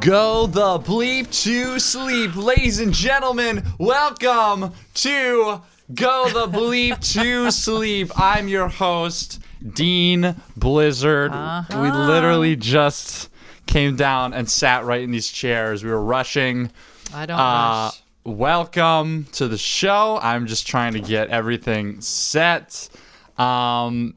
Go the bleep to sleep. Ladies and gentlemen, welcome to Go the bleep to sleep. I'm your host, Dean Blizzard. We literally just came down and sat right in these chairs. We were rushing. I don't rush. Welcome to the show. I'm just trying to get everything set. Dean,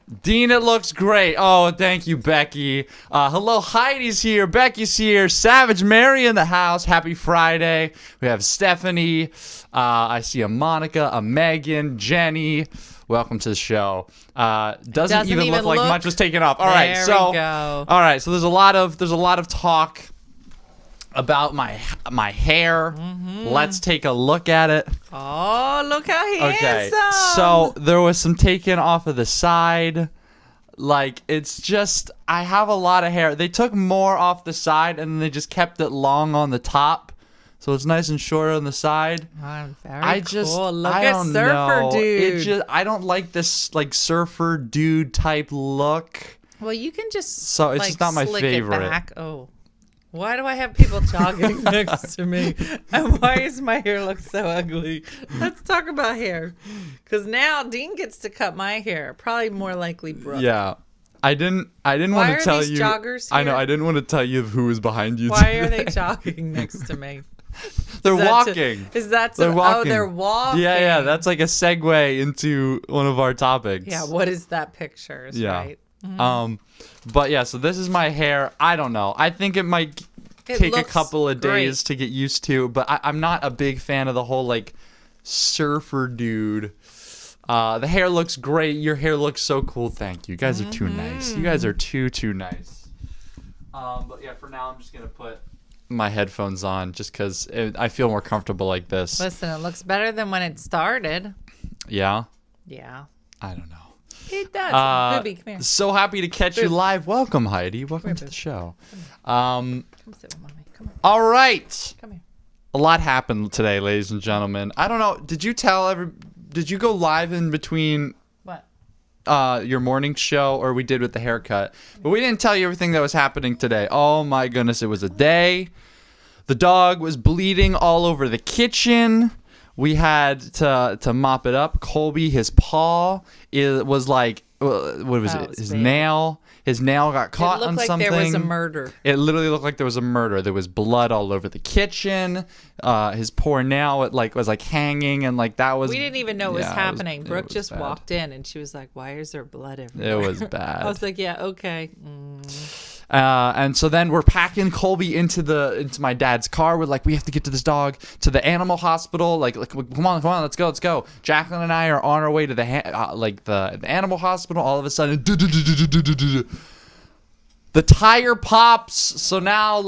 it looks great. Oh, thank you, Becky. Hello, Heidi's here. Becky's here. Savage Mary in the house. Happy Friday. We have Stephanie. I see a Monica, a Megan, Jenny. Welcome to the show. Doesn't even look like much was taken off. All right, so all right, so there's a lot of talk about my hair. Let's take a look at it. Oh, look how handsome. So there was some taken off of the side. Like, it's just, I have a lot of hair. They took more off the side and they just kept it long on the top. So it's nice and short on the side. Very cool. Look at surfer dude. I don't like this like surfer dude type look. Well, you can just so it's just not my favorite. It back. Oh. Why do I have people jogging next to me? And why does my hair look so ugly? Let's talk about hair. Because now Dean gets to cut my hair. Probably more likely Brooke. Yeah. I didn't want to tell you. Joggers here? I know. I didn't want to tell you who was behind you. Why are they jogging next to me? They're walking. They're walking. Oh, they're walking. Yeah. That's like a segue into one of our topics. Yeah. What is that picture? Right. Mm-hmm. But yeah, so this is my hair. I don't know. I think it might take a couple of days to get used to, but I'm not a big fan of the whole like surfer dude. The hair looks great. Your hair looks so cool. Thank you. You guys are too nice. You guys are too nice. But yeah, for now I'm just gonna put my headphones on just because I feel more comfortable like this. Listen, it looks better than when it started. Yeah. Yeah. I don't know. It does. Booby, come here. So happy to catch you live. Welcome, Heidi. Welcome to the show. Come sit with mommy. Come on. All right. Come here. A lot happened today, ladies and gentlemen. I don't know. Did you go live in between what? Your morning show or we did with the haircut? But we didn't tell you everything that was happening today. Oh my goodness, it was a day. The dog was bleeding all over the kitchen. We had to mop it up. Colby, his paw was like, what was it? His nail. His nail got caught on something. It looked like there was a murder. It literally looked like there was a murder. There was blood all over the kitchen. His poor nail, was like hanging, and like that was. We didn't even know what was happening. Brooke just walked in, and she was like, "Why is there blood everywhere?" It was bad. I was like, "Yeah, okay." And so then we're packing Colby into my dad's car. We're like, we have to get to this dog to the animal hospital. Like come on, let's go. Jaclyn and I are on our way to the animal hospital. All of a sudden, the tire pops. So now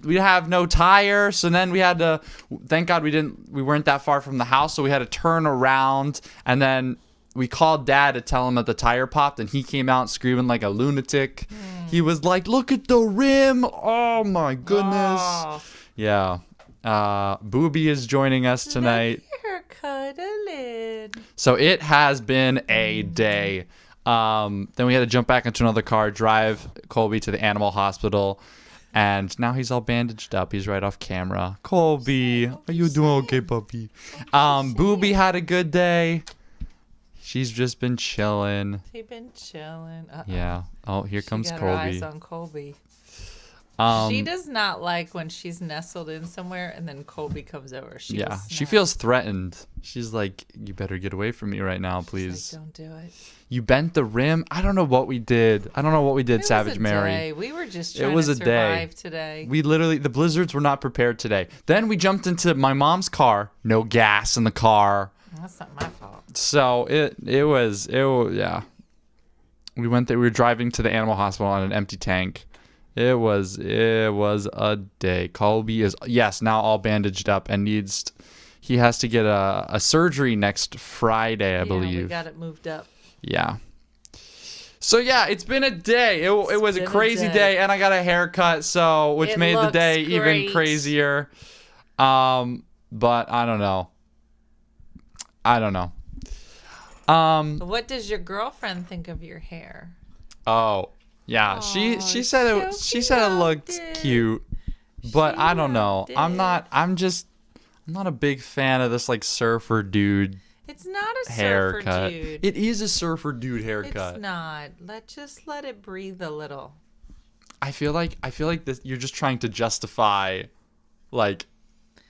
we have no tire. So then we had to. Thank God we weren't that far from the house. So we had to turn around and then. We called Dad to tell him that the tire popped, and he came out screaming like a lunatic. He was like, "Look at the rim! Oh my goodness!" Oh. Yeah. Booby is joining us tonight. So it has been a day. Then we had to jump back into another car, drive Colby to the animal hospital, and now he's all bandaged up. He's right off camera. Colby, are you doing okay, puppy? Booby had a good day. She's just been chilling. She's been chilling. Yeah. Oh, here comes Colby. Her eyes on Colby. She does not like when she's nestled in somewhere and then Colby comes over. She feels threatened. She's like, "You better get away from me right now, please." Like, don't do it. You bent the rim. I don't know what we did. Savage Mary. Day. We were just trying to survive today. We literally, the blizzards were not prepared today. Then we jumped into my mom's car. No gas in the car. That's not my fault. So it was yeah. We went there. We were driving to the animal hospital on an empty tank. It was a day. Colby is now all bandaged up and he has to get a surgery next Friday, I believe. Yeah, we got it moved up. Yeah. So yeah, it's been a day. It was a crazy day, and I got a haircut, which made the day even crazier. But I don't know. What does your girlfriend think of your hair? Oh, Yeah, she said it. She Sophie said it looked loved it. cute, but I don't know. loved I'm it. not. I'm not a big fan of this like surfer dude It's not a surfer haircut. dude. It is a surfer dude haircut. It's not. Just let it breathe a little. I feel like this. You're just trying to justify, like,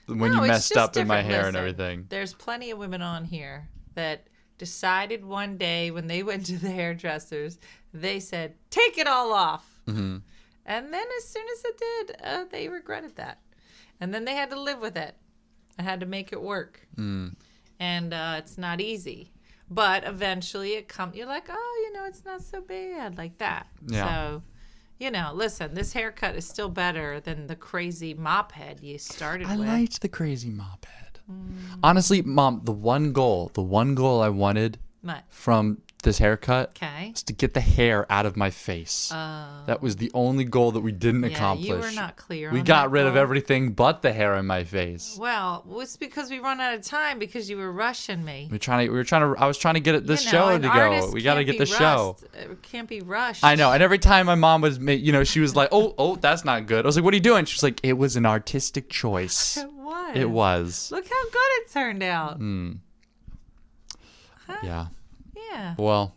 when No, you it's messed just up in my different. hair and Listen, everything. There's plenty of women on here that decided one day when they went to the hairdressers, they said, "Take it all off." Mm-hmm. And then as soon as it did, they regretted that. And then they had to live with it and had to make it work. Mm. And it's not easy. But eventually it comes, you're like, oh, it's not so bad like that. Yeah. So, listen, this haircut is still better than the crazy mop head you started I with. liked the crazy mop head. Honestly, Mom, the one goal I wanted What? from this haircut Okay. was to get the hair out of my face. That was the only goal that we didn't accomplish. You were not clear We on got that rid of goal. everything but the hair in my face. Well, it's because we run out of time because you were rushing me. I was trying to get this show an to go. artist We got to can't get the be show. rushed. It can't be rushed. I know. And every time my mom was, she was like, oh, that's not good. I was like, what are you doing? She was like, it was an artistic choice. It was. It was. Look how good it turned out. Yeah. Yeah. Well,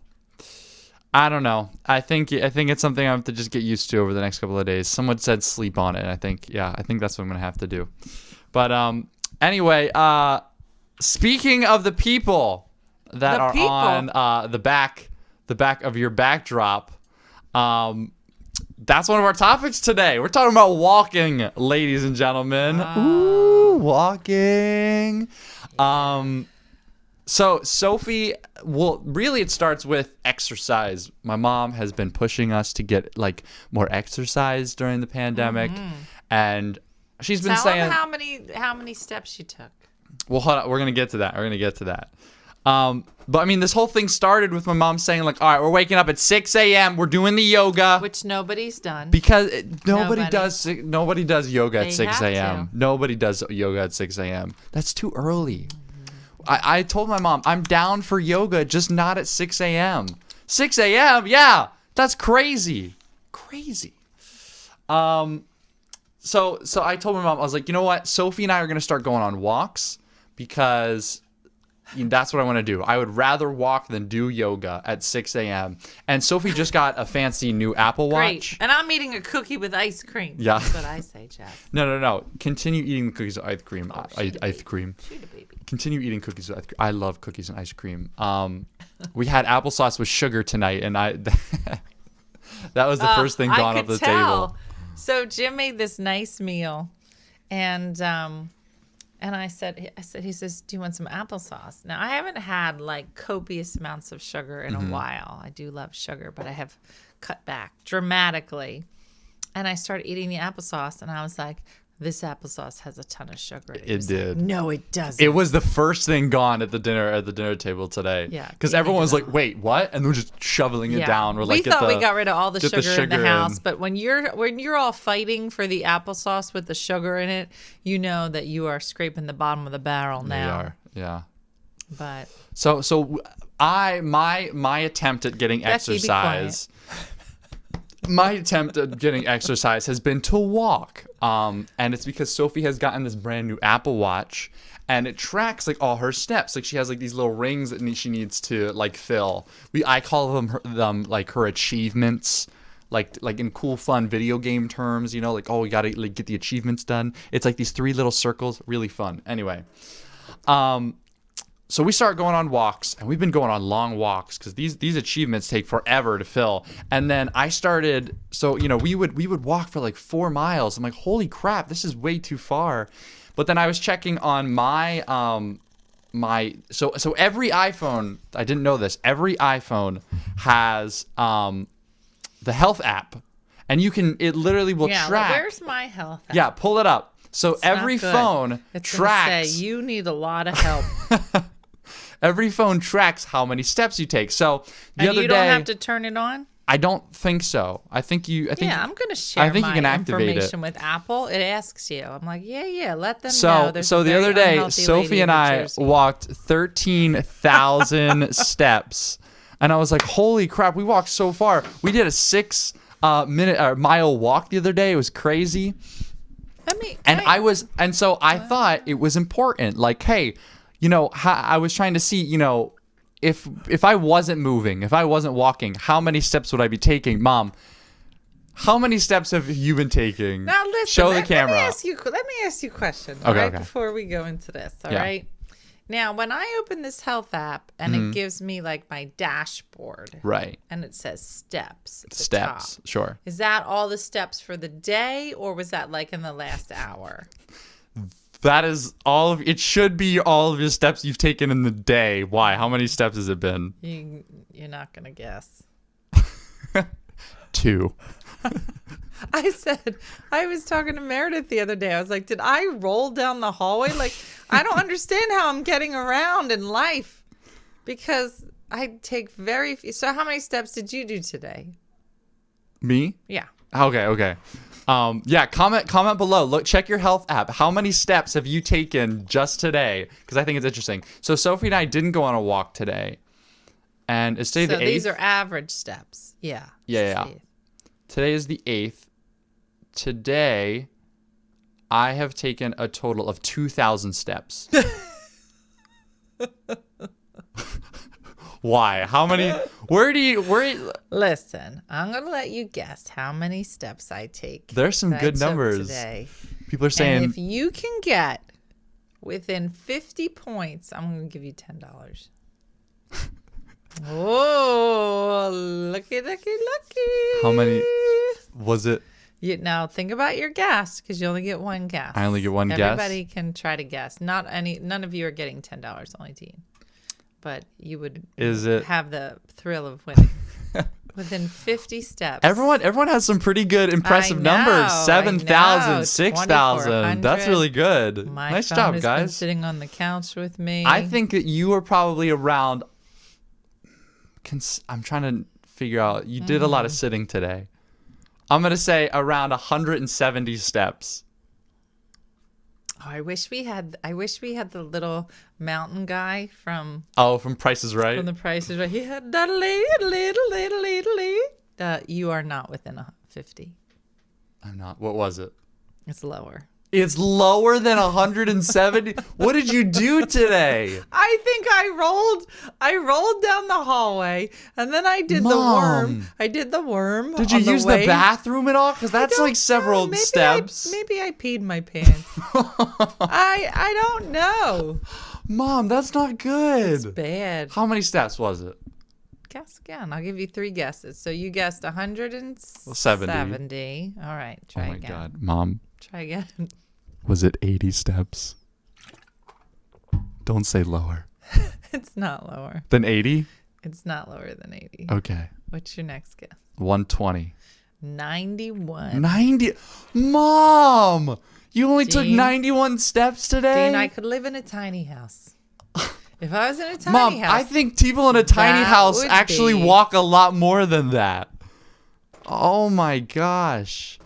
I don't know. I think it's something I have to just get used to over the next couple of days. Someone said sleep on it. And I think that's what I'm going to have to do. But anyway, speaking of the people that are on the back of your backdrop, that's one of our topics today. We're talking about walking, ladies and gentlemen. Ooh, walking. So Sophie, well, really it starts with exercise. My mom has been pushing us to get like more exercise during the pandemic, and she's been Tell saying them how many steps you took. Well, hold on. We're going to get to that. But I mean, this whole thing started with my mom saying like, all right, we're waking up at 6 a.m. We're doing the yoga. Which nobody's done. Because nobody Nobody. does yoga at They 6 have a.m. to. Nobody does yoga at 6 a.m. That's too early. I told my mom, I'm down for yoga, just not at 6 a.m. 6 a.m.? Yeah, that's crazy. Crazy. So I told my mom, I was like, you know what? Sophie and I are going to start going on walks because that's what I want to do. I would rather walk than do yoga at 6 a.m. And Sophie just got a fancy new Apple Watch. Great. And I'm eating a cookie with ice cream. Yeah. That's what I say, Jeff. No. Continue eating the cookies with ice cream. Ice cream. Shoot a baby. Continue eating cookies with ice cream. I love cookies and ice cream. We had applesauce with sugar tonight, and that was the first thing gone off the table. So Jim made this nice meal, and I said, he says, do you want some applesauce? Now, I haven't had like copious amounts of sugar in a while. I do love sugar, but I have cut back dramatically. And I started eating the applesauce, and I was like, this applesauce has a ton of sugar. And he It was like, did. no, it doesn't. It was the first thing gone at the dinner table today. Yeah, because eating everyone was it like, "Wait, what?" And they're just shoveling it down. We're we like, thought we got rid of all the get the sugar in the sugar house, in. but when you're all fighting for the applesauce with the sugar in it, you know that you are scraping the bottom of the barrel We now. are, yeah. But So my attempt at getting Becky, be exercise. My attempt at getting exercise has been to walk. And it's because Sophie has gotten this brand new Apple Watch, and it tracks like all her steps. Like she has like these little rings that she needs to like fill. I call them like her achievements. Like in cool fun video game terms, like, oh, we gotta like get the achievements done. It's like these 3 little circles, really fun. Anyway, so we start going on walks, and we've been going on long walks because these achievements take forever to fill. And then I started, so we would walk for like 4 miles. I'm like, holy crap, this is way too far. But then I was checking on my so every iPhone, I didn't know this, every iPhone has the health app, and it literally will track. Where's my health app? Yeah, pull it up. So It's every not good. phone It's tracks. gonna say, you need a lot of help. Every phone tracks how many steps you take. So And other you don't day, have to turn it on? I don't think so. I think Yeah, I'm going to share I think my you can activate it. information with Apple. It asks you. I'm like, yeah, let them know. So There's so a the very other day, unhealthy Sophie lady and in New I Jersey. walked 13,000 steps, and I was like, holy crap, we walked so far. We did a 6 mile walk the other day. It was crazy. So I thought it was important. Like, hey, I was trying to see, if I wasn't moving, if I wasn't walking, how many steps would I be taking? Mom, how many steps have you been taking? Now listen, show the camera. Let me ask you a question, okay. before we go into this, all right? Now, when I open this health app and it gives me like my dashboard, right, and it says steps at the steps, top, sure. Is that all the steps for the day, or was that like in the last hour? That is it should be all of your steps you've taken in the day. Why? How many steps has it been? You're not gonna guess. 2. I was talking to Meredith the other day. I was like, did I roll down the hallway? Like, I don't understand how I'm getting around in life because I take very few. So how many steps did you do today? Me? Yeah. Okay. Comment below. Look, check your health app. How many steps have you taken just today? Because I think it's interesting. So Sophie and I didn't go on a walk today. And it's today the 8th. So these are average steps. Yeah. Yeah. Today is the 8th. Today, I have taken a total of 2,000 steps. Why? How many? Listen, I'm going to let you guess how many steps I take. There's some good numbers. Today. People are saying. And if you can get within 50 points, I'm going to give you $10. Oh, looky. How many was it? Now think about your guess because you only get one guess. I only get one guess. Everybody can try to guess. None of you are getting $10, only Dean. But you would have the thrill of winning. Within 50 steps. Everyone has some pretty good impressive numbers. 7,000, 6,000. That's really good. Nice job, guys. Been sitting on the couch with me. I think that you are probably around. I'm trying to figure out. You did a lot of sitting today. I'm gonna say around 170 steps. Oh, I wish we had the little mountain guy from Price is Right. From The Price is Right. He had you are not within 50. I'm not. What was it? It's lower. It's lower than 170. What did you do today? I think I rolled down the hallway and then I did the worm. I did the worm. Did you use the bathroom at all? Because that's like several steps. Maybe I peed my pants. I don't know. Mom, that's not good. It's bad. How many steps was it? Guess again. I'll give you 3 guesses. So you guessed 170. 70. All right. Try again. Oh my God, Mom. Try again. Was it 80 steps? Don't say lower. It's not lower than 80? It's not lower than 80. Okay. What's your next guess? 120. 91. 90. Mom, you only took 91 steps today? Dean, I could live in a tiny house. If I was in a tiny house. I think people in a tiny house actually walk a lot more than that. Oh my gosh.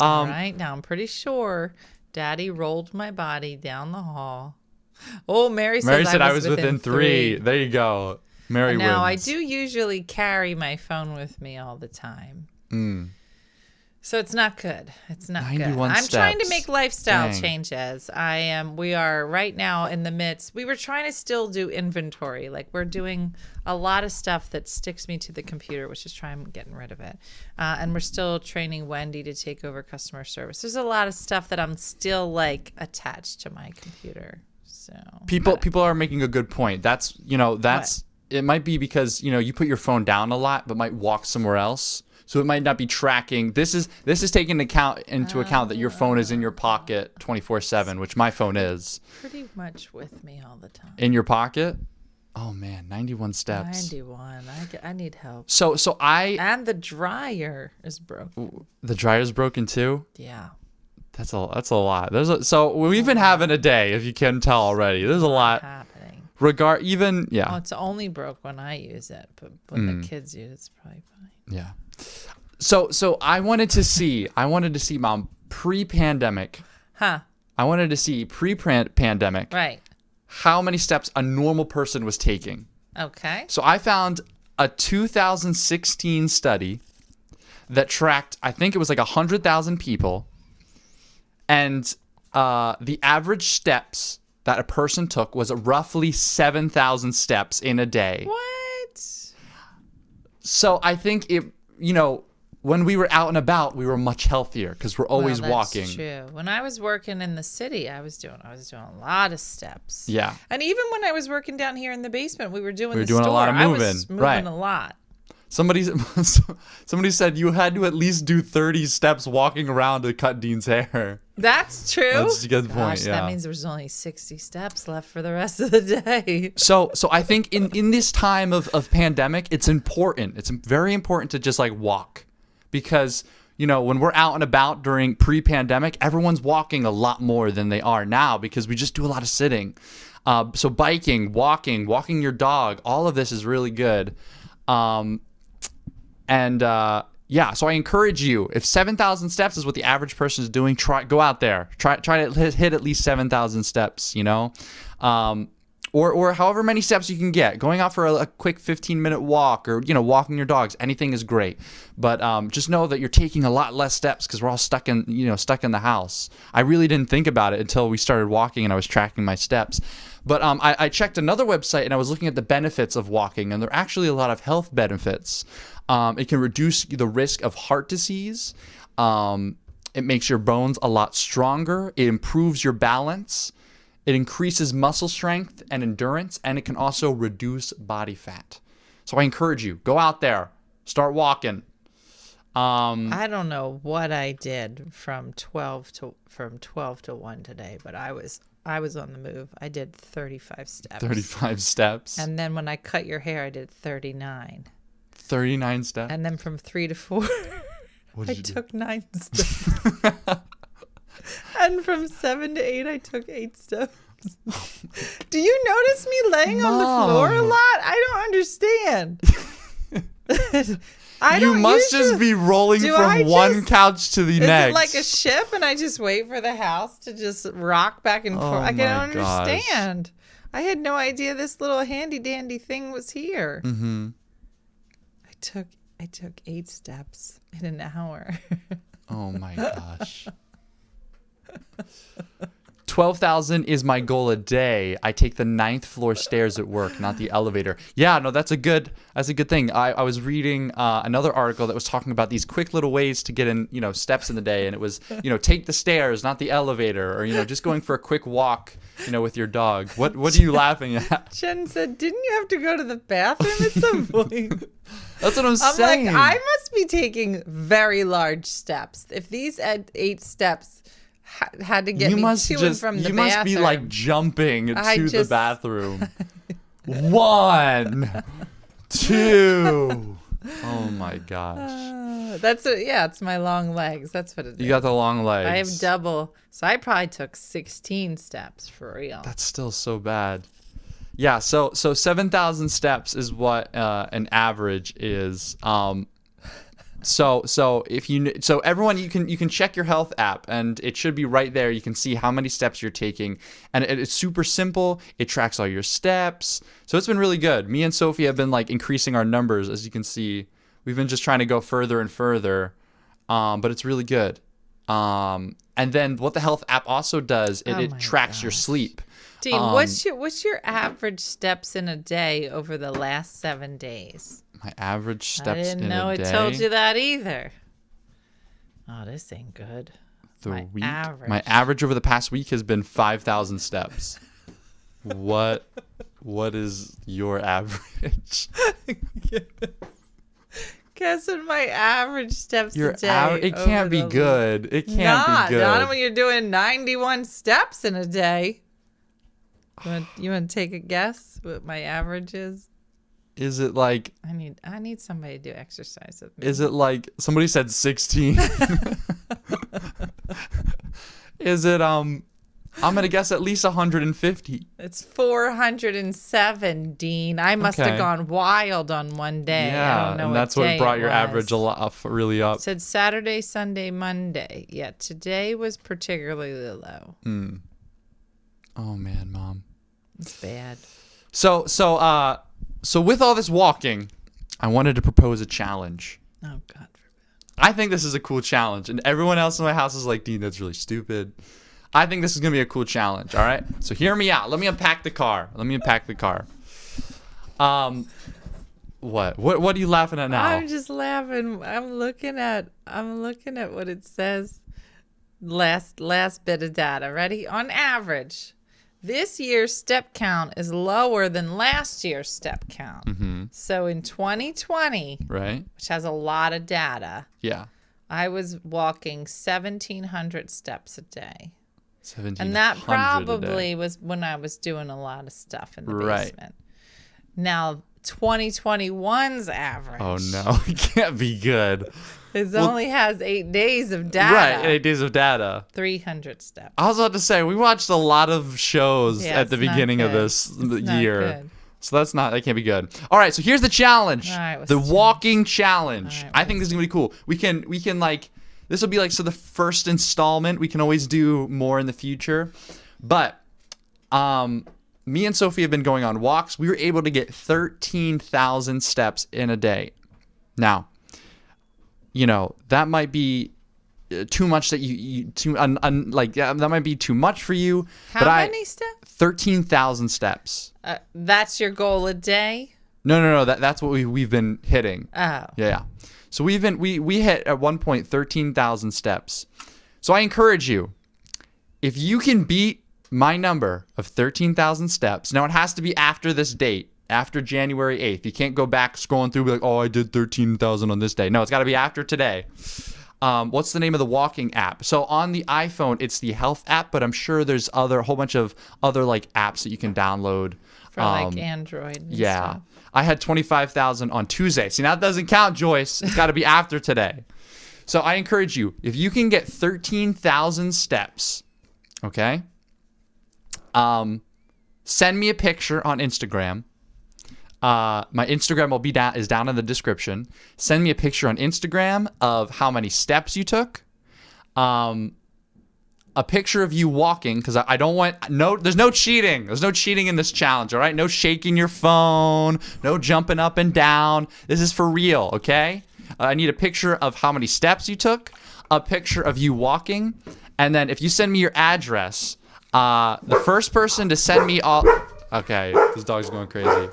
All right, now I'm pretty sure Daddy rolled my body down the hall. Oh, Mary said I was within 3. There you go. Mary wins. Now, I do usually carry my phone with me all the time. So it's not good. It's not good. I'm trying to make lifestyle changes. We are right now in the midst. We were trying to still do inventory. Like we're doing a lot of stuff that sticks me to the computer, which is trying getting rid of it. And we're still training Wendy to take over customer service. There's a lot of stuff that I'm still like attached to my computer. So people are making a good point. That's it might be because you put your phone down a lot, but might walk somewhere else. So it might not be tracking. This is taking into account that your phone is in your pocket 24/7, which my phone is. Pretty much with me all the time. In your pocket? Oh man, 91 steps. 91. I need help. And the dryer is broken. The dryer's broken too? Yeah. That's a lot. So we've been having a day, if you can tell already. There's a lot happening. Yeah. Oh, it's only broke when I use it, but when the kids use it, it's probably fine. Yeah. So I wanted to see, Mom, pre-pandemic. Huh. I wanted to see pre-pandemic. Right. How many steps a normal person was taking. Okay. So I found a 2016 study that tracked, I think it was like 100,000 people, and the average steps that a person took was roughly 7,000 steps in a day. What? So I think when we were out and about, we were much healthier because we're always walking. That's true. When I was working in the city, I was doing a lot of steps. Yeah. And even when I was working down here in the basement, we were doing a lot of moving. I was moving a lot. Somebody said you had to at least do 30 steps walking around to cut Dean's hair. That's true. That's a good point. Yeah. That means there's only 60 steps left for the rest of the day. So I think in this time of pandemic, it's important. It's very important to just like walk. Because, when we're out and about during pre-pandemic, everyone's walking a lot more than they are now because we just do a lot of sitting. So biking, walking your dog, all of this is really good. So I encourage you, if 7,000 steps is what the average person is doing, go out there. Try to hit at least 7,000 steps, or however many steps you can get. Going out for a quick 15-minute walk, or walking your dogs, anything is great. But just know that you're taking a lot less steps because we're all stuck in the house. I really didn't think about it until we started walking and I was tracking my steps. But I checked another website and I was looking at the benefits of walking, and there are actually a lot of health benefits. It can reduce the risk of heart disease. It makes your bones a lot stronger. It improves your balance. It increases muscle strength and endurance, and it can also reduce body fat. So I encourage you, go out there, start walking. I don't know what I did from 12 to 1 today, but I was on the move. I did 35 steps. 35 steps. And then when I cut your hair, I did 39. 39 steps. And then from 3 to 4, I took 9 steps. And from 7 to 8, I took 8 steps. Do you notice me laying on the floor a lot? I don't understand. You must just be rolling from one couch to the next. Is it like a ship and I just wait for the house to just rock back and forth? I don't understand. I had no idea this little handy dandy thing was here. Mm-hmm. I took 8 steps in an hour. Oh my gosh. 12,000 is my goal a day. I take the 9th floor stairs at work, not the elevator. Yeah, no, that's a good thing. I was reading another article that was talking about these quick little ways to get in, steps in the day, and it was, take the stairs, not the elevator, or just going for a quick walk, with your dog. What are you laughing at? Jen said, "Didn't you have to go to the bathroom at some point?" That's what I'm saying. I'm like, I must be taking very large steps. If these 8 steps had to get me to and from the bathroom. You must be like jumping to the bathroom. 1, 2. Oh my gosh. It's my long legs. That's what it is. You got the long legs. I have double. So I probably took 16 steps for real. That's still so bad. Yeah, so 7,000 steps is what an average is. So everyone, you can check your health app, and it should be right there. You can see how many steps you're taking, and it's super simple. It tracks all your steps, so it's been really good. Me and Sophie have been like increasing our numbers, as you can see. We've been just trying to go further and further, but it's really good. And then what the health app also does, it tracks your sleep. Dean, what's your average steps in a day over the last 7 days? My average steps in a day. I didn't know it told you that either. Oh, this ain't good. My average over the past week has been 5,000 steps. What is your average? Guess what my average steps a day. It can't be good. It can't be good. Not when you're doing 91 steps in a day. You want to take a guess what my average is? Is it like... I need somebody to do exercise with me. Is it like... Somebody said 16. Is it... I'm going to guess at least 150. It's 407, Dean. I must have gone wild on one day. Yeah, I don't know and that's what brought your average really up. It said Saturday, Sunday, Monday. Yeah, today was particularly low. Oh, man, Mom. It's bad. So with all this walking, I wanted to propose a challenge. Oh, God I think this is a cool challenge, and everyone else in my house is like, Dean, that's really stupid. I think this is gonna be a cool challenge. All right, so hear me out. Let me unpack the car. What are you laughing at now? I'm just laughing. I'm looking at what it says. Last bit of data. Ready? On average, this year's step count is lower than last year's step count. Mm-hmm. So in 2020, Right? which has a lot of data, Yeah. I was walking 1,700 steps a day. 1700 And that a day. probably was when I was doing a lot of stuff in the Right. basement. Now, 2021's average Oh no, it can't be good. only has 8 days of data. Right, 8 days of data. 300 steps. I was about to say we watched a lot of shows Yeah, at the it's not beginning of good. this It's not year. good. So that can't be good. All right, so here's the challenge. All right, what's the the challenge? walking challenge. All right, I think this is going to be cool. We can like this will be like so the first installment. We can always do more in the future. But me and Sophie have been going on walks. We were able to get 13,000 steps in a day. Now, that might be too much that that might be too much for you. How many steps? 13,000 steps. That's your goal a day? No. That's what we've been hitting. Oh. Yeah. So we hit at one point 13,000 steps. So I encourage you, if you can beat my number of 13,000 steps. Now it has to be after this date, after January 8th. You can't go back scrolling through and be like, oh, I did 13,000 on this day. No, it's got to be after today. What's the name of the walking app? So on the iPhone, it's the Health app, but I'm sure there's a whole bunch of other like apps that you can download. For like Android and Yeah. stuff. I had 25,000 on Tuesday. See, now that doesn't count, Joyce. It's got to be after today. So I encourage you, if you can get 13,000 steps, okay, send me a picture on Instagram. My Instagram is down in the description. Send me a picture on Instagram of how many steps you took. A picture of you walking, because I don't want there's no cheating. There's no cheating in this challenge, all right? No shaking your phone, no jumping up and down. This is for real, okay? I need a picture of how many steps you took, a picture of you walking, and then if you send me your address, the first person to send me all... Okay, this dog's going crazy.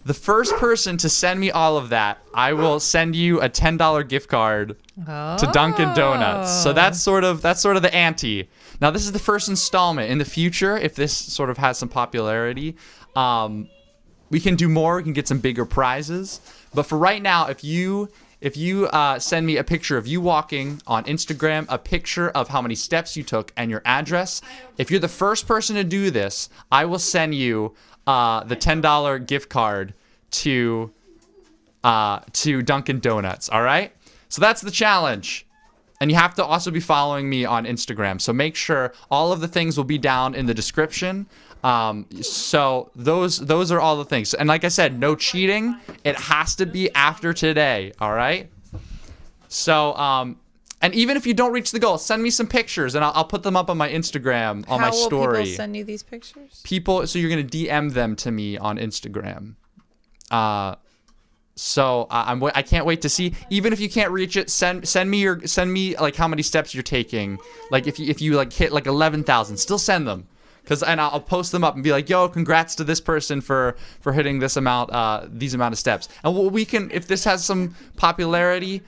The first person to send me all of that, I will send you a $10 gift card to Dunkin Donuts. So that's sort of the ante. Now this is the first installment. In the future, if this sort of has some popularity, we can do more. We can get some bigger prizes. But for right now, if you send me a picture of you walking on Instagram, a picture of how many steps you took, and your address, if you're the first person to do this, I will send you the $10 gift card to Dunkin Donuts. All right. So that's the challenge. And you have to also be following me on Instagram. So make sure all of the things will be down in the description. So those are all the things. And like I said, no cheating. It has to be after today. All right. So, and even if you don't reach the goal, send me some pictures and I'll put them up on my Instagram, on my story. How will people send you these pictures? So you're going to DM them to me on Instagram. So I can't wait to see. Even if you can't reach it, send me like how many steps you're taking. Like if you like hit like 11,000, still send them. And I'll post them up and be like, yo, congrats to this person for hitting this amount, these amount of steps. And we can, if this has some popularity,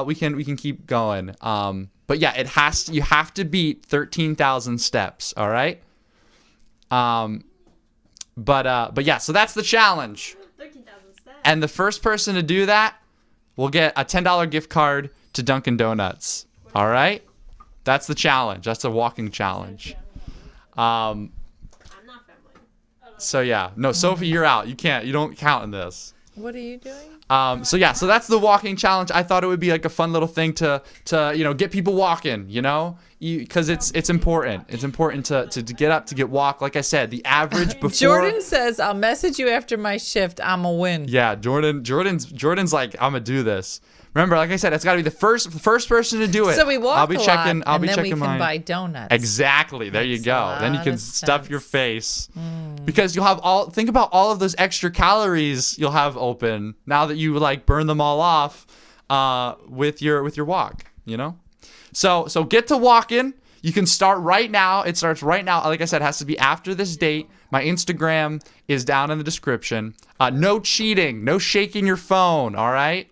we can keep going. But yeah, you have to beat 13,000 steps. All right. But yeah, so that's the challenge. 13,000 steps. And the first person to do that will get a $10 gift card to Dunkin Donuts. All right. That's the challenge. That's a walking challenge. I'm not family. So yeah, no, Sophie, you're out. You don't count in this. What are you doing? So that's the walking challenge. I thought it would be like a fun little thing to get people walking, because it's important. It's important to get up, to get walk. Like I said, the average before. Jordan says, I'll message you after my shift. I'm a win. Yeah, Jordan's like, I'm gonna do this. Remember, like I said, it's got to be the first person to do it. So we walk I'll be a checking. lot, I'll and be then checking we can mine. buy donuts. Exactly. There you That's go. a Then you lot can of stuff steps. your face. Because you'll have think about all of those extra calories you'll have open now that you like burn them all off. with your walk, you know? So get to walking. You can start right now. It starts right now. Like I said, it has to be after this date. My Instagram is down in the description. No cheating, no shaking your phone, all right?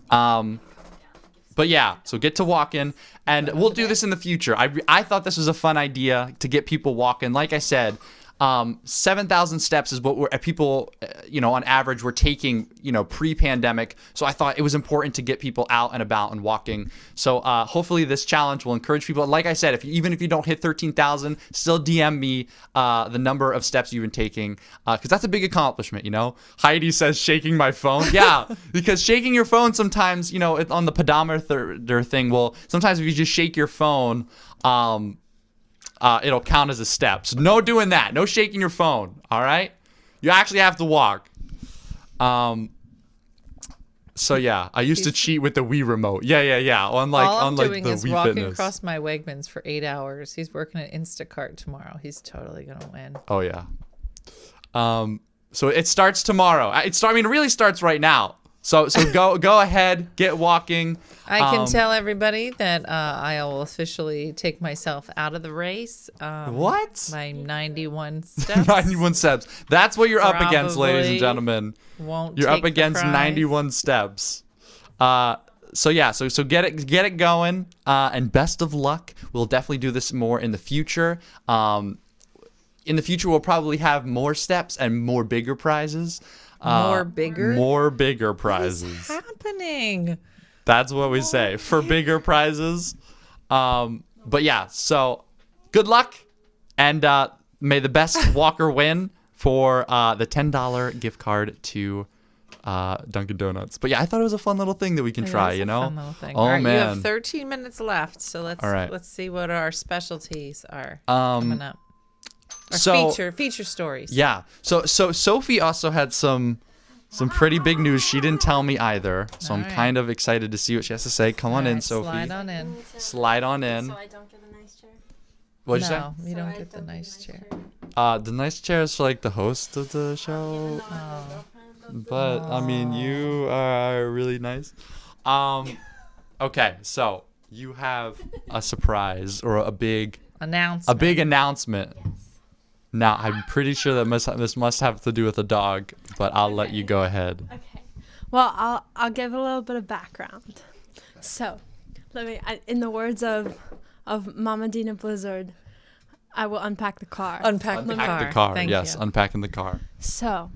But yeah, so get to walking, and we'll do this in the future. I thought this was a fun idea to get people walking. Like I said, 7,000 steps is what people, on average, were taking, pre-pandemic. So I thought it was important to get people out and about and walking. So hopefully this challenge will encourage people. Like I said, even if you don't hit 13,000, still DM me the number of steps you've been taking, because that's a big accomplishment. Heidi says shaking my phone. Yeah, because shaking your phone sometimes, on the pedometer thing. Well, sometimes if you just shake your phone, it'll count as a step. So no doing that. No shaking your phone. All right. You actually have to walk. So yeah, I used to cheat with the Wii remote. Yeah. Unlike All I'm doing the is Wii walking Fitness. across my Wegmans for 8 hours. He's working at Instacart tomorrow. He's totally gonna win. Oh yeah. So it starts tomorrow. It really starts right now. So go ahead, get walking. I can tell everybody that I will officially take myself out of the race. What? My 91 steps. 91 steps. That's what you're up against, ladies and Probably gentlemen. Won't You're take up the against prize. 91 steps. So get it going, and best of luck. We'll definitely do this more in the future. In the future, we'll probably have more steps and more bigger prizes. More bigger prizes. What's happening? That's what we say for bigger prizes. But yeah, so good luck, and may the best walker win for the $10 gift card to Dunkin Donuts. But yeah, I thought it was a fun little thing that we can try. It is a fun little thing. Oh All right, man, you have 13 minutes left, so let's see what our specialties are coming up. Our feature stories. Yeah. So Sophie also had some pretty big news. She didn't tell me either. So All I'm right. kind of excited to see what she has to say. Come on All in, right, Sophie. Slide on in. Slide on in. So I don't get a nice chair. What'd you say? No, you So don't I get the nice chair. The nice chair is for like the host of the show. But I mean, you are really nice. Okay, so you have a surprise or a big announcement. Yes. Now, I'm pretty sure that this must have to do with a dog, but I'll let you go ahead. Okay. Well, I'll give a little bit of background. So, in the words of Mama Dina Blizzard, I will unpack the car. Unpack the car. Thank Yes, you. unpacking the car. So,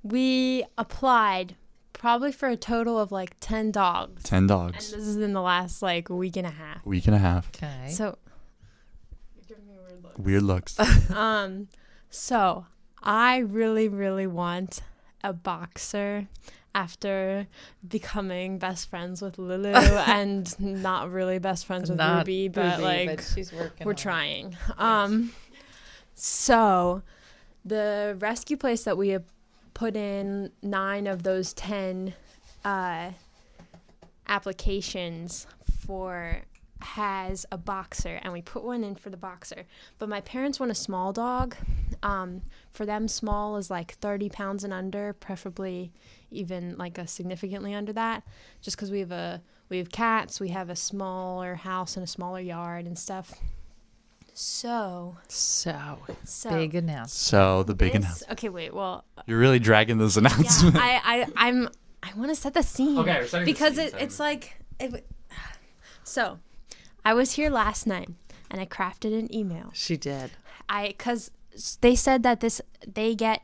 we applied probably for a total of like 10 dogs. 10 And dogs. this is in the last like week and a half. Week and a half. Okay. So, Weird looks. so I really, really want a boxer after becoming best friends with Lulu and not really best friends with Not Ruby, but she's working. we're on it. trying. So the rescue place that we have put in 9 of those 10 applications for has a boxer, and we put one in for the boxer, but my parents want a small dog. For them, small is like 30 pounds and under, preferably even like a significantly under that, just because we have cats, we have a smaller house and a smaller yard and stuff. So Big announcement. So the big announcement. okay, wait, well, You're really dragging this yeah, announcement. I want to set the scene. Okay, we're setting the because scene, it's like so I was here last night and I crafted an email. She did. Because they said that they get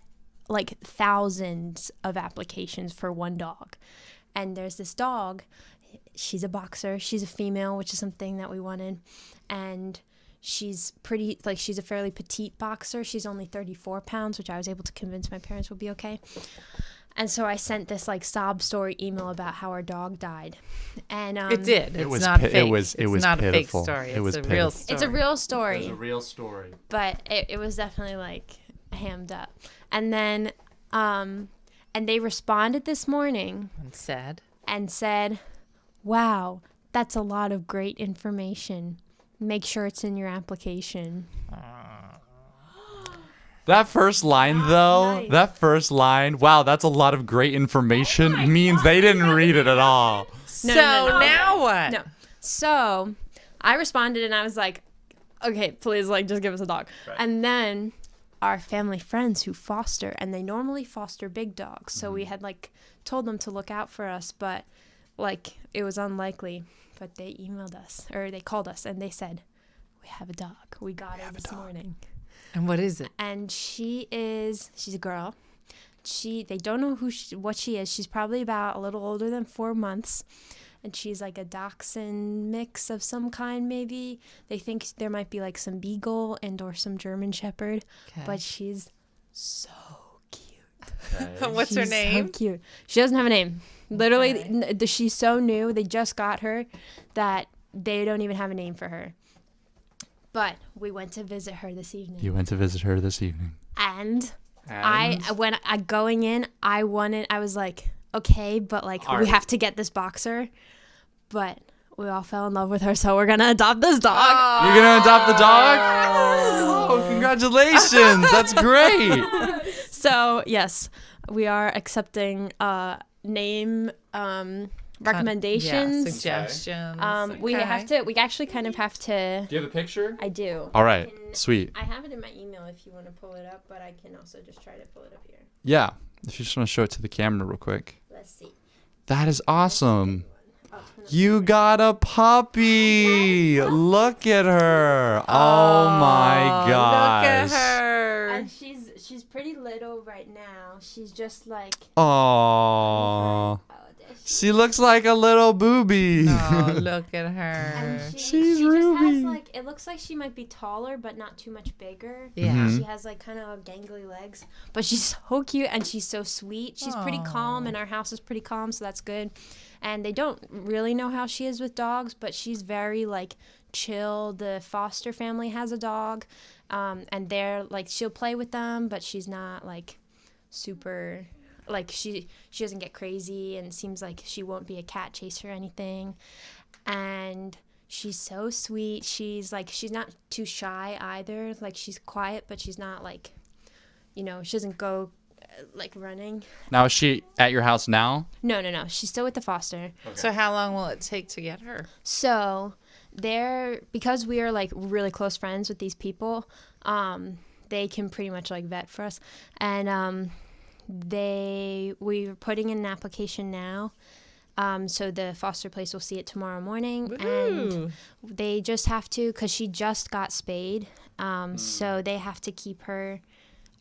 like thousands of applications for one dog, and there's this dog. She's a boxer. She's a female, which is something that we wanted, and she's pretty, like, she's a fairly petite boxer. She's only 34 pounds, which I was able to convince my parents would be okay. And so I sent this like sob story email about how our dog died, and It did. It It's was not pi- it fake. was- it It's was not pitiful. a fake story. It was It's a real pitiful. story. it's a real story. real story. But it was definitely like hammed up. And then and they responded this morning And sad. and said, wow, that's a lot of great information. Make sure it's in your application. That first line, though, nice. that first line, wow, that's a lot of great information. Means they didn't read it at all. So no. now what? No. So I responded and I was like, okay, please, like, just give us a dog. Right. And then our family friends who foster, and they normally foster big dogs. So we had, like, told them to look out for us, but, like, it was unlikely. But they emailed us, or they called us, and they said, we have a dog. We got her this morning. And what is it? And she's a girl. They don't know what she is. She's probably about a little older than 4 months. And she's like a dachshund mix of some kind, maybe. They think there might be like some beagle or some German shepherd. Okay. But she's so cute. What's her She's name? so cute. She doesn't have a name. Literally, she's so new. They just got her that they don't even have a name for her. But we went to visit her this evening. You went to visit her this evening. And when going in, I was like, okay, but like All we right. have to get this boxer. But we all fell in love with her, so we're gonna adopt this dog. You're gonna adopt the dog? Oh, congratulations! That's great. So yes, we are accepting name recommendations. Yeah, suggestions. We Okay. we actually kind of have to. Do you have a picture? I do. All right, sweet. I have it in my email if you want to pull it up, but I can also just try to pull it up here. Yeah, if you just want to show it to the camera real quick. Let's see. That is awesome. I'll turn it- You got a puppy. Look at her. Oh my gosh. Look at her. And she's pretty little right now. She's just like. Aww. Oh, there she She looks like a little booby. Oh, look at her. And She's she just Ruby. has like, it looks like she might be taller, but not too much bigger. Yeah. Mhm. She has like kind of gangly legs, but she's so cute and she's so sweet. She's pretty calm, and our house is pretty calm, so that's good. And they don't really know how she is with dogs, but she's very like chill. The foster family has a dog, and they're like, she'll play with them, but she's not like super. Like she doesn't get crazy, and seems like she won't be a cat chaser or anything. And she's so sweet. She's not too shy either. Like she's quiet, but she's not like, she doesn't go like running. Now is she at your house now? No. She's still with the foster. So how long will it take to get her? So because we are like really close friends with these people, they can pretty much like vet for us. And we're putting in an application now. So the foster place will see it tomorrow morning. Woohoo. And they just have to, because she just got spayed. So they have to keep her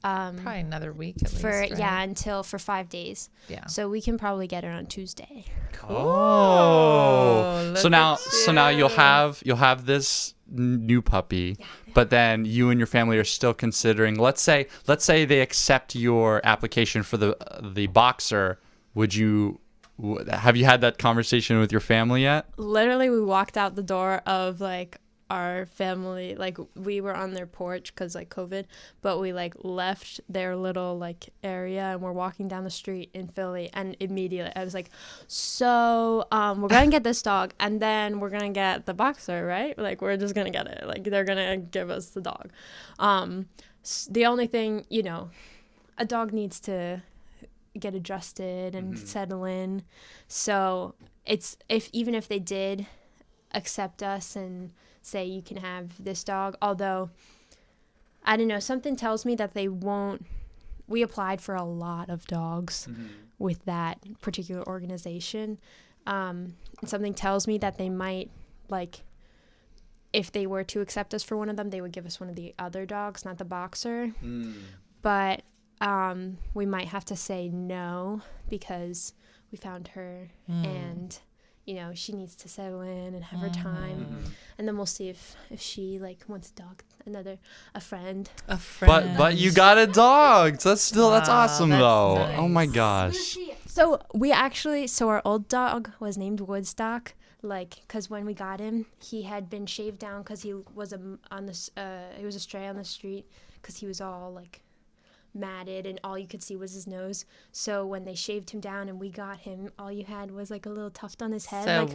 Probably another week at least. for Right? for 5 days. Yeah. So we can probably get her on Tuesday. Oh. look So now at you'll you. have this new puppy, but then you and your family are still considering. Let's say they accept your application for the boxer. Have you had that conversation with your family yet? Literally, we walked out the door of like our family, like we were on their porch because like COVID, but we like left their little like area and we're walking down the street in Philly, and immediately I was like, so we're gonna get this dog and then we're gonna get the boxer, right? Like we're just gonna get it, like they're gonna give us the dog. The only thing, a dog needs to get adjusted and settle in, so even if they did accept us and say you can have this dog, although I don't know, something tells me that they won't. We applied for a lot of dogs with that particular organization, and something tells me that they might, like, if they were to accept us for one of them, they would give us one of the other dogs, not the boxer. But we might have to say no because we found her and she needs to settle in and have her time, and then we'll see if she like wants a dog, a friend. A friend. But you got a dog. So that's awesome that's though. nice. Oh my gosh. So our old dog was named Woodstock, like, because when we got him, he had been shaved down because he was he was a stray on the street because he was all like matted, and all you could see was his nose. So when they shaved him down and we got him, all you had was like a little tuft on his head, So like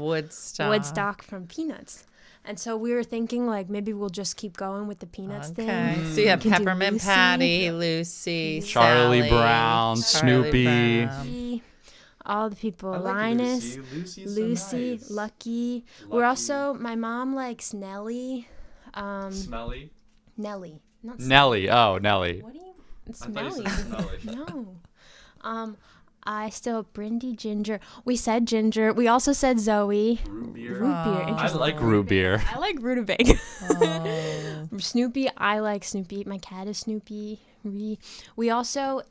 Woodstock. from Peanuts. And so we were thinking, like, maybe we'll just keep going with the Peanuts thing. So you have We can do Peppermint Lucy. Patty, Lucy, Charlie Sally, Brown, Charlie Snoopy. Brown. All the people, I like Linus, Lucy. Lucy, Lucky. We're also, my mom likes Nellie. Smelly. Nellie. Not Nelly. Oh, Nelly. What do you? It's I thought you Nellie. said Smelly. No. I still Brindy Ginger. We said Ginger. We also said Zoe. Root beer. Root beer. I Interesting. like root beer. I like rutabaga. Oh. Snoopy. I like Snoopy. My cat is Snoopy. We also,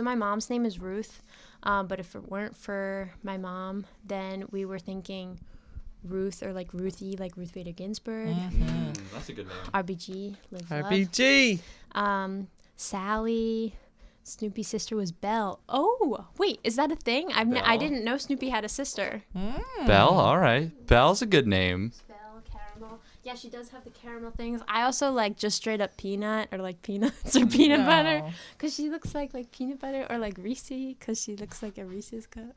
my mom's name is Ruth. But if it weren't for my mom, then we were thinking Ruth or like Ruthie, like Ruth Bader Ginsburg. That's a good name. RBG. Live Love. RBG. Sally. Snoopy's sister was Belle. Oh, wait, is that a thing? I Belle? didn't know Snoopy had a sister. Belle. All right. Belle's a good name. Belle, caramel. Yeah, she does have the caramel things. I also like just straight up peanut or like peanuts or peanut butter because she looks like peanut butter, or like Reese because she looks like a Reese's cup.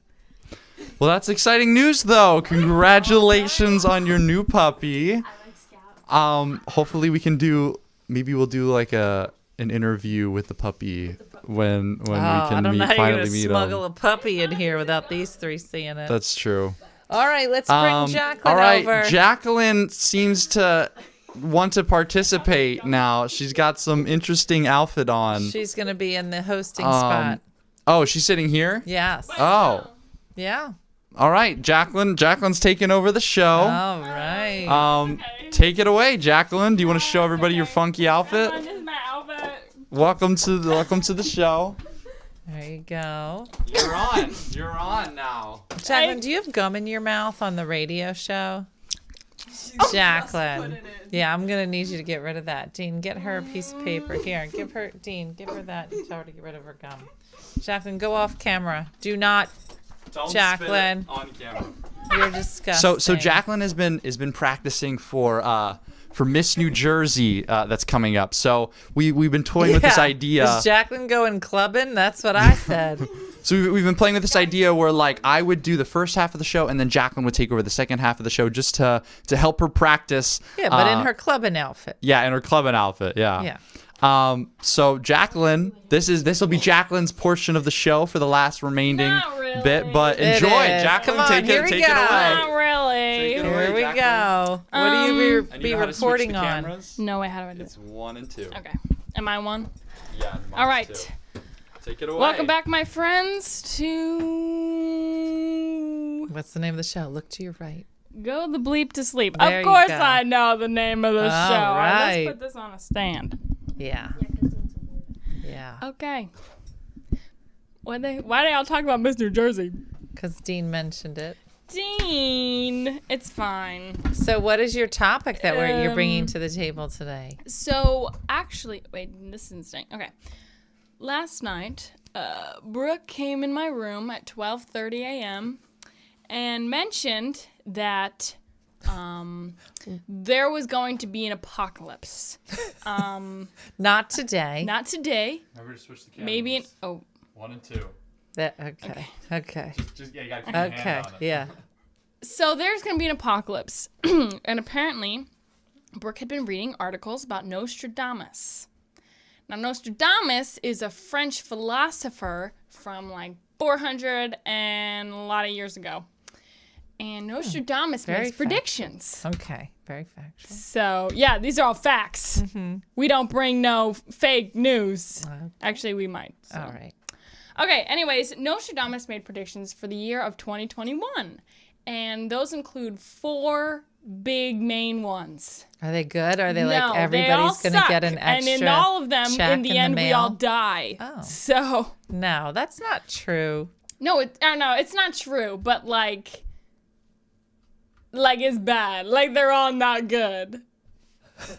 Well, that's exciting news, though. Congratulations on your new puppy. I like Scout. Hopefully maybe we'll do like an interview with the puppy when we I can don't know how you're finally gonna meet smuggle him. a puppy in here without these three seeing it. That's true. All right, let's bring Jaclyn all right, over. Jaclyn seems to want to participate now. She's got some interesting outfit on. She's going to be in the hosting spot. Oh, she's sitting here? Yes. Oh. Yeah. All right, Jaclyn's taking over the show. All right. Take it away, Jaclyn. Do you want to show everybody your funky outfit? This is my outfit. Welcome to the show. There you go. You're on. You're on now. Jaclyn, do you have gum in your mouth on the radio show? Jaclyn. Yeah, I'm going to need you to get rid of that. Dean, get her a piece of paper. Here, give her that and tell her to get rid of her gum. Jaclyn, go off camera. Do not. Don't Jaclyn. spit it on camera. You're disgusting. So Jaclyn has been practicing for Miss New Jersey that's coming up. So we've been toying with this idea. Is Jaclyn going clubbing? That's what I said. So we've been playing with this idea where like I would do the first half of the show and then Jaclyn would take over the second half of the show just to help her practice. Yeah, but in her clubbing outfit. Yeah, in her clubbing outfit. Yeah. Yeah. So Jaclyn, this will be Jaclyn's portion of the show for the last remaining Not really. bit, but It enjoy it. is. Jaclyn, Come on, take here it we take it go. away. Not really. Take it away, Here we Jaclyn. go. What do you And be you know how to switch reporting the on? cameras? No, wait, how do I do It's it? 1 and 2. Okay. Am I one? Yeah. All right. Two. Take it away. Welcome back, my friends, to What's the name of the show? Look to your right. Go the Bleep to Sleep. There Of you course go. I know the name of the All show. right. Let's put this on a stand. Yeah. Yeah. Okay. Why they all talk about Miss New Jersey? Because Dean mentioned it. Dean, it's fine. So what is your topic that you're bringing to the table today? So, actually, wait, this isn't staying. Okay. Last night, Brooke came in my room at 12:30 a.m. and mentioned that there was going to be an apocalypse. Not today. Not today. Remember to switch the cameras. Maybe 1 and 2. Okay. Just you gotta keep your hand Okay. on it. Yeah. So there's going to be an apocalypse. And apparently, Brooke had been reading articles about Nostradamus. Now, Nostradamus is a French philosopher from like 400 and a lot of years ago. And Nostradamus very makes predictions. Okay. Very factual. So, yeah, these are all facts. We don't bring no fake news. Actually, we might. So. All right. Okay, anyways, Nostradamus made predictions for the year of 2021. And those include 4 big main ones. Are they good? Are they No, like they all everybody's going to suck. get an extra And in all of them, check in the end, we mail? all die. Oh. So, No, that's not true. no, it's not true, but like it's bad. Like, they're all not good.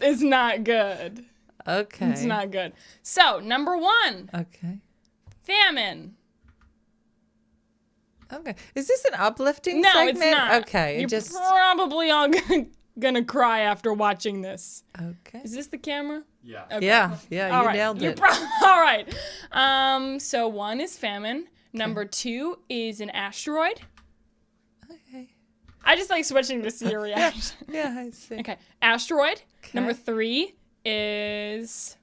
It's not good. Okay. It's not good. So, number 1, Okay. famine. Okay. Is this an uplifting No, segment? it's not. Okay. You're Just probably all gonna gonna cry after watching this. Okay. Is this the camera? Yeah. Okay. Yeah, you nailed it. All right. So 1 is famine. Number 2 is an asteroid. Okay. I just like switching to see your reaction. Yeah, I see. Okay. Asteroid. Okay. Number 3 is...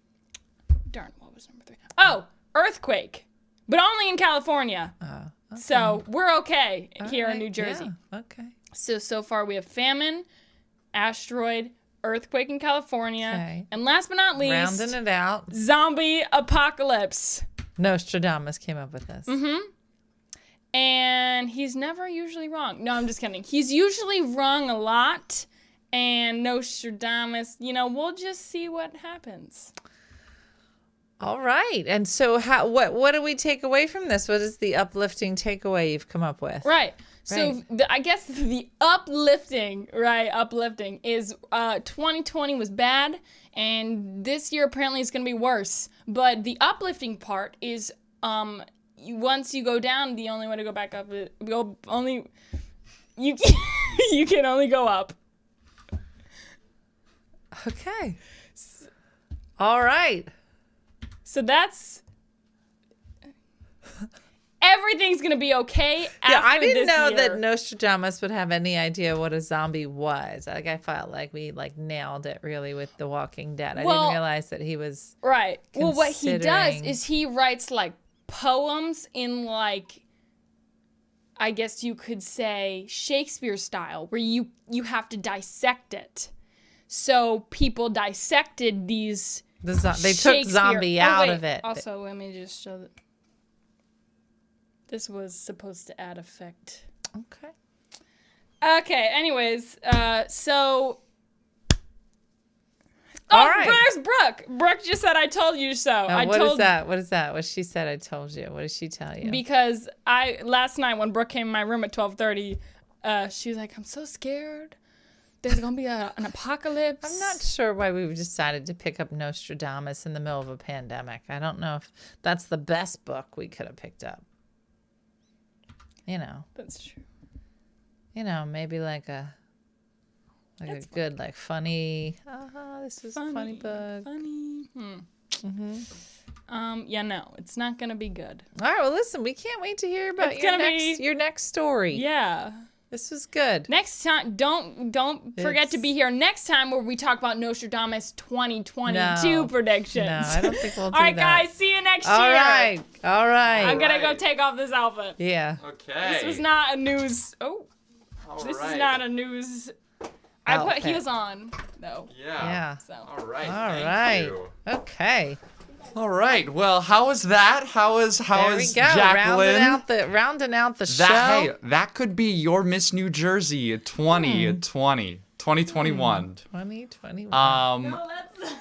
Darn, what was number 3? Oh, earthquake. But only in California. Okay. So we're okay here in Alright, New Jersey. Yeah. Okay. So far we have famine, asteroid, earthquake in California, Okay. and last but not least, Rounding it out. zombie apocalypse. Nostradamus came up with this. And he's never usually wrong. No, I'm just kidding. He's usually wrong a lot. And Nostradamus, we'll just see what happens. All right. And so what do we take away from this? What is the uplifting takeaway you've come up with? Right. So Right. I guess the uplifting is 2020 was bad, and this year apparently is going to be worse. But the uplifting part is once you go down, the only way to go back up is you can only go up. Okay. All right. So that's everything's gonna be okay. Yeah, I after didn't this know year. that Nostradamus would have any idea what a zombie was. I felt like we nailed it really with The Walking Dead. I Well, didn't realize that he was. Right. Well, what he does considering- is he writes like poems in like, I guess you could say Shakespeare style, where you have to dissect it. So people dissected these. They took Shakespeare- zombie Oh, out wait. of it. Also, let me just show that. This was supposed to add effect. Okay. Okay. Anyways, so. All Oh, right. Where's Brooke? Brooke just said, "I told you so." I What told is that? What is that? What she said? I told you. What did she tell you? Because last night when Brooke came in my room at 12:30, she was like, "I'm so scared. There's gonna be an apocalypse." I'm not sure why we decided to pick up Nostradamus in the middle of a pandemic. I don't know if that's the best book we could have picked up. That's true. Maybe like a good, like funny. This was a funny book. Funny. Yeah, no, it's not gonna be good. All right. Well, listen, we can't wait to hear about It's your gonna next be- your next story. Yeah. This was good. Next time, don't forget to It's- be here next time where we talk about Nostradamus 2022 No. predictions. No, I don't think we'll do All right, that. guys, see you next All year. right. All right. I'm gonna go Right. take off this outfit. Yeah. Okay. This was not a news. Oh, All this right. is not a news. I put Outfit. heels on though. Yeah. Yeah. So. All right. All thank right. you. Okay. All right. Well, how was that? How is There we go. Jaclyn? Rounding out the show. Hey, that could be your Miss New Jersey 2021. 2021. Um, No, that's.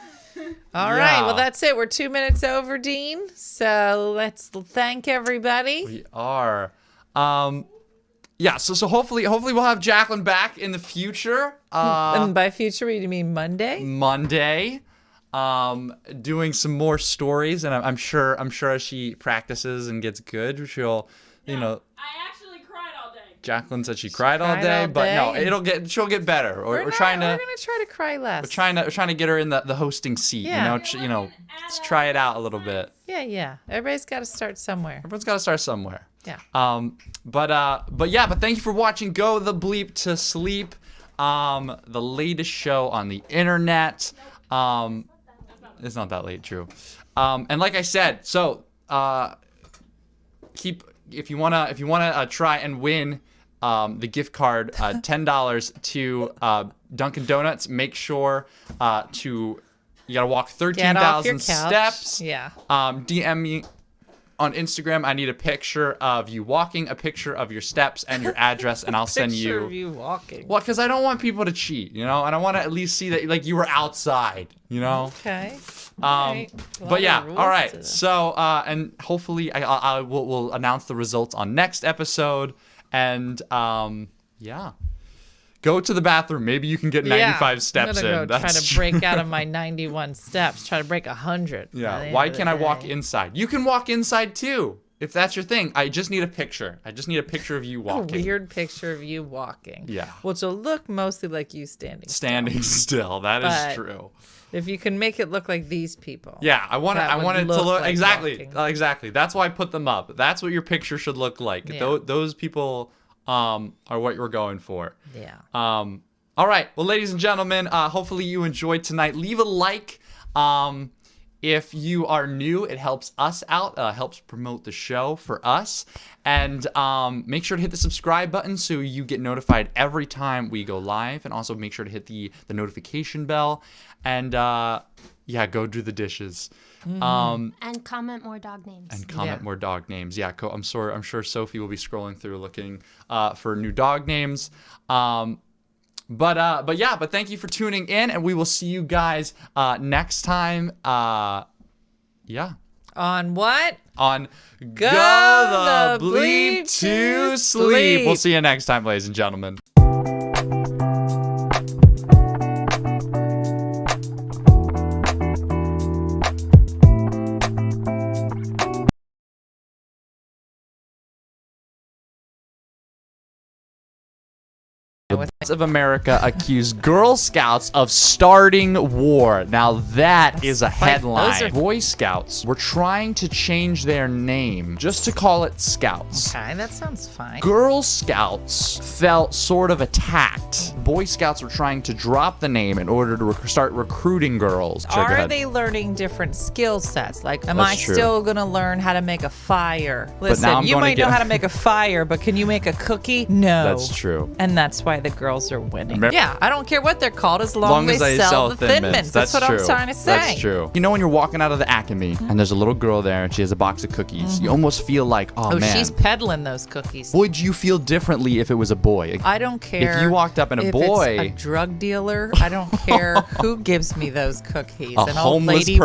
All right. Well, that's it. We're 2 minutes over, Dean. So let's thank everybody. we are. Yeah. So hopefully we'll have Jaclyn back in the future. And by future, you mean Monday? Monday. Doing some more stories, and I'm sure as she practices and gets good, she'll, I actually cried all day. Jaclyn said she cried all cried day, all but no, day. she'll get better. We're We're trying gonna to try to cry less. we're trying to get her in the hosting seat. Yeah. Let's try it out a little bit. Yeah. Everybody's got to start somewhere. Everyone's got to start somewhere. Yeah. But thank you for watching Go the Bleep to Sleep, the latest show on the internet. It's not that late, true. And like I said, so if you wanna try and win the gift card, $10 to Dunkin Donuts. Make sure you gotta walk Get off your 13,000 couch. steps. Yeah. DM me on Instagram. I need a picture of you walking, a picture of your steps, and your address, and I'll send Picture you. of you walking. Well, because I don't want people to cheat, and I want to at least see that like you were outside, Okay. Right. A lot But yeah, of rules all to right. this. So and hopefully we'll announce the results on next episode, and yeah. Go to the bathroom. Maybe you can get 95 steps I'm gonna in. go That's try to true. break out of my 91 steps. Try to break 100. by the Yeah. end Why of the can't I walk day. inside? You can walk inside too. if that's your thing, I just need a picture. I just need a picture of you A walking. weird picture of you walking. Yeah. Which will look mostly like you standing Still. That But- is true. If you can make it look like these people. Yeah, I want That would it to look look like exactly. walking. Exactly. That's why I put them up. That's what your picture should look like. Yeah. Those people are what you're going for. Yeah. All right. Well, ladies and gentlemen, hopefully you enjoyed tonight. Leave a like. If you are new, it helps us out, helps promote the show for us. And make sure to hit the subscribe button so you get notified every time we go live. And also make sure to hit the notification bell. And yeah, go do the dishes. And comment more dog names. And comment Yeah. more dog names. Yeah, I'm sure Sophie will be scrolling through looking for new dog names. But thank you for tuning in, and we will see you guys next time. Yeah. On what? On Go the the Bleep Bleep to to sleep. We'll Sleep. see you next time, ladies and gentlemen. Of America accuse Girl Scouts of starting war. Now that is a headline. those are- Boy Scouts were trying to change their name just to call it Scouts. Okay, that sounds fine. Girl Scouts felt sort of attacked. Boy Scouts were trying to drop the name in order to start recruiting girls. Go Are ahead. they learning different skill sets? Like, am That's I true. still going to learn how to make a fire? Listen, now I'm you gonna might know get- how to make a fire, but can you make a cookie? No. That's true. And that's why the girls are winning. Remember- Yeah, I don't care what they're called as long, as they sell the Thin Mints. That's what true. I'm trying to say. That's true. You know when you're walking out of the Acme and there's a little girl there and she has a box of cookies, you almost feel like, oh, Oh, man. she's peddling those cookies. Would you feel differently if it was a boy? I don't care. If you walked up and a if boy- it's a drug dealer, I don't care who gives me those cookies. A An old homeless lady